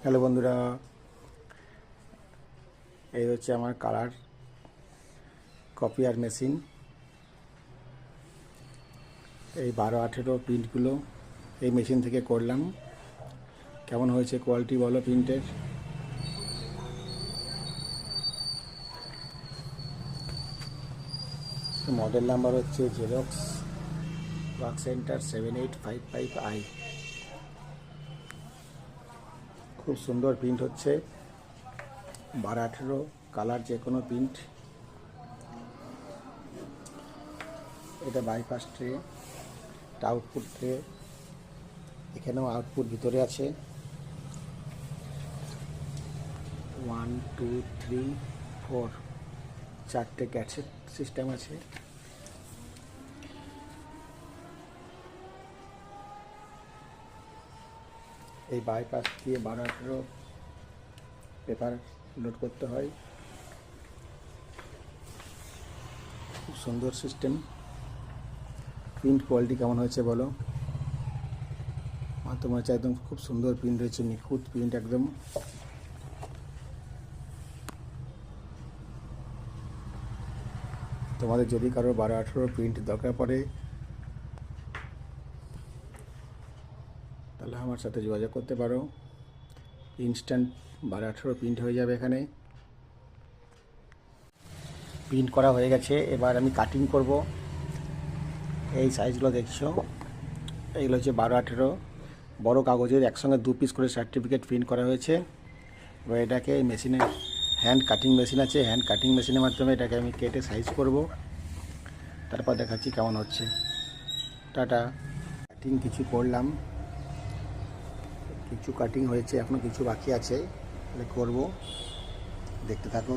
Hello বন্ধুরা, এই হচ্ছে আমার কালার কপিয়ার মেশিন। এই 12-18 প্রিন্টগুলো এই মেশিন থেকে করলাম। কেমন হয়েছে কোয়ালিটি বলো প্রিন্টের? মডেল নাম্বার হচ্ছে জেরক্স ওয়ার্ক সেন্টার 7855i। খুব সুন্দর প্রিন্ট হচ্ছে। 12-18 কালার যে কোনো প্রিন্ট। এটা বাইপাস ট্রে, এটা আউটপুট ট্রে। এখানেও আউটপুট ভিতরে আছে। 1 2 3 4 চারটে ক্যাসেট সিস্টেম আছে। এই বাইপাস দিয়ে 12-18 পেপার লোড করতে হয়। খুব সুন্দর সিস্টেম। প্রিন্ট কোয়ালিটি কেমন হয়েছে বলো? আমার তো মনে হচ্ছে একদম খুব সুন্দর প্রিন্ট হয়েছে, নিখুঁত প্রিন্ট একদম। তোমাদের যদি কারো 12-18 প্রিন্ট দরকার পড়ে তাহলে আমার সাথে যোগাযোগ করতে পারো। ইনস্ট্যান্ট 12-18 প্রিন্ট হয়ে যাবে এখানে। প্রিন্ট করা হয়ে গেছে, এবার আমি কাটিং করব। এই সাইজগুলো দেখছো, এইগুলো হচ্ছে 12-18 বড় কাগজের একসঙ্গে 2 পিস করে সার্টিফিকেট প্রিন্ট করা হয়েছে। এবার এটাকে এই মেশিনে হ্যান্ড কাটিং মেশিন আছে, হ্যান্ড কাটিং মেশিনের মাধ্যমে এটাকে আমি কেটে সাইজ করব, তারপর দেখাচ্ছি কেমন হচ্ছে। টাটা। কাটিং কিছু করলাম, কিছু কাটিং হয়েছে, এখনও কিছু বাকি আছে, তাহলে করব, দেখতে থাকো।